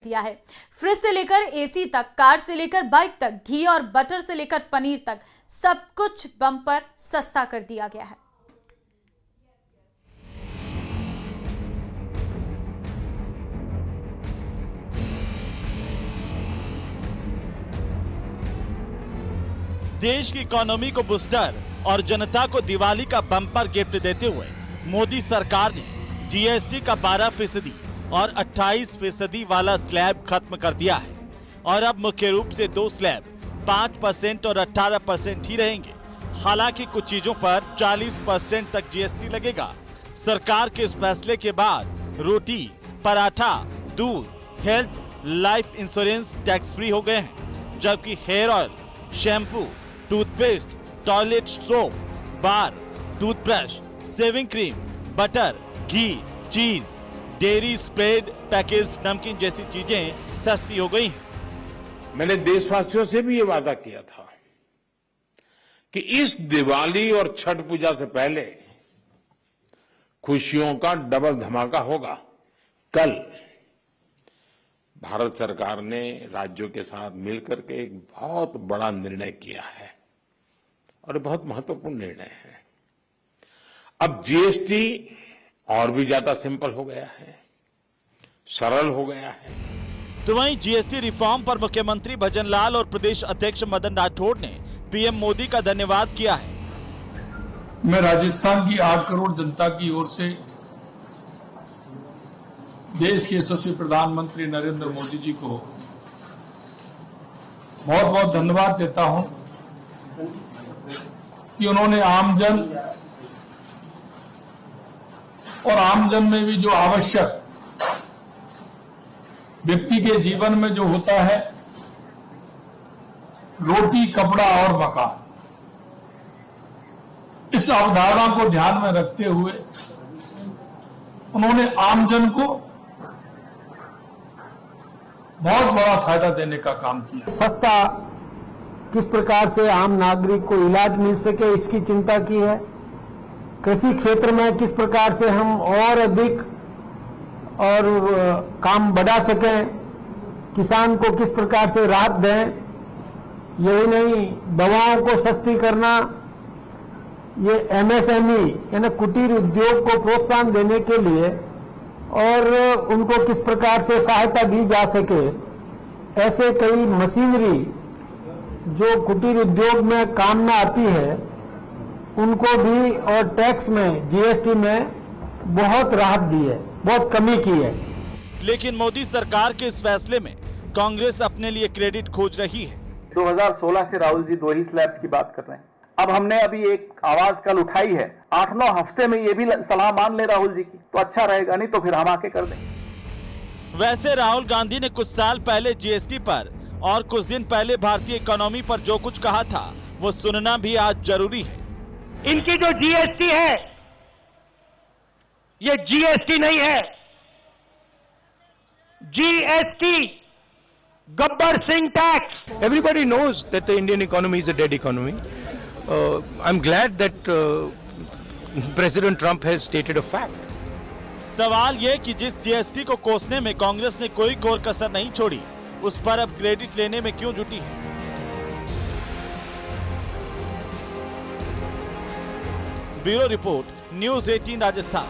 दिया है। फ्रिज से लेकर एसी तक, कार से लेकर बाइक तक, घी और बटर से लेकर पनीर तक सब कुछ बम्पर सस्ता कर दिया गया है। देश की इकोनॉमी को बूस्टर और जनता को दिवाली का बम्पर गिफ्ट देते हुए मोदी सरकार ने जीएसटी का 12% और 28% वाला स्लैब खत्म कर दिया है और अब मुख्य रूप से 2 स्लैब 5% और 18% ही रहेंगे। हालांकि कुछ चीजों पर 40% तक जीएसटी लगेगा। सरकार के इस फैसले के बाद रोटी, पराठा, दूध, health, life insurance tax free हो गए हैं, जबकि hair oil, shampoo, toothpaste, toilet soap, bar, toothbrush, shaving cream, butter, घी, चीज, डेयरी स्प्रेड, पैकेज्ड नमकीन जैसी चीजें सस्ती हो गई हैं। मैंने देशवासियों से भी ये वादा किया था कि इस दिवाली और छठ पूजा से पहले खुशियों का डबल धमाका होगा। कल भारत सरकार ने राज्यों के साथ मिलकर के एक बहुत बड़ा निर्णय किया है और बहुत महत्वपूर्ण निर्णय है। अब जीएसटी और भी ज्यादा सिंपल हो गया है, सरल हो गया है। तो वहीं जीएसटी रिफॉर्म पर मुख्यमंत्री भजनलाल और प्रदेश अध्यक्ष मदन राठौड़ ने पीएम मोदी का धन्यवाद किया है। मैं राजस्थान की 8 करोड़ जनता की ओर से देश के यशस्वी प्रधानमंत्री नरेंद्र मोदी जी को बहुत बहुत धन्यवाद देता हूं कि उन्होंने आमजन और आमजन में भी जो आवश्यक व्यक्ति के जीवन में जो होता है, रोटी, कपड़ा और मकान, इस अवधारणा को ध्यान में रखते हुए उन्होंने आमजन को बहुत बड़ा फायदा देने का काम किया। सस्ता किस प्रकार से आम नागरिक को इलाज मिल सके, इसकी चिंता की है। कृषि क्षेत्र में किस प्रकार से हम और अधिक और काम बढ़ा सकें, किसान को किस प्रकार से राहत दें। यही नहीं, दवाओं को सस्ती करना, ये एमएसएमई यानी कुटीर उद्योग को प्रोत्साहन देने के लिए और उनको किस प्रकार से सहायता दी जा सके, ऐसे कई मशीनरी जो कुटीर उद्योग में काम में आती है उनको भी, और टैक्स में, जीएसटी में बहुत राहत दी है, बहुत कमी की है। लेकिन मोदी सरकार के इस फैसले में कांग्रेस अपने लिए क्रेडिट खोज रही है। 2016 से राहुल जी 2 ही स्लैब्स की बात कर रहे हैं। अब हमने अभी एक आवाज कल उठाई है, 8-9 हफ्ते में ये भी सलाह मान ले राहुल जी की तो अच्छा रहेगा, नहीं तो फिर हम आके कर देंगे। वैसे राहुल गांधी ने कुछ साल पहले जीएसटी पर और कुछ दिन पहले भारतीय इकोनॉमी पर जो कुछ कहा था वो सुनना भी आज जरूरी है। इनकी जो जीएसटी है ये जीएसटी नहीं है, GST, Gabbar Singh tax. Everybody knows that the Indian economy is a dead economy. I'm glad that President Trump has stated a fact. सवाल ये कि जिस जीएसटी को कोसने में कांग्रेस ने कोई कोर कसर नहीं छोड़ी, उस पर अब क्रेडिट लेने में क्यों जुटी है। Bureau report, news 18 Rajasthan.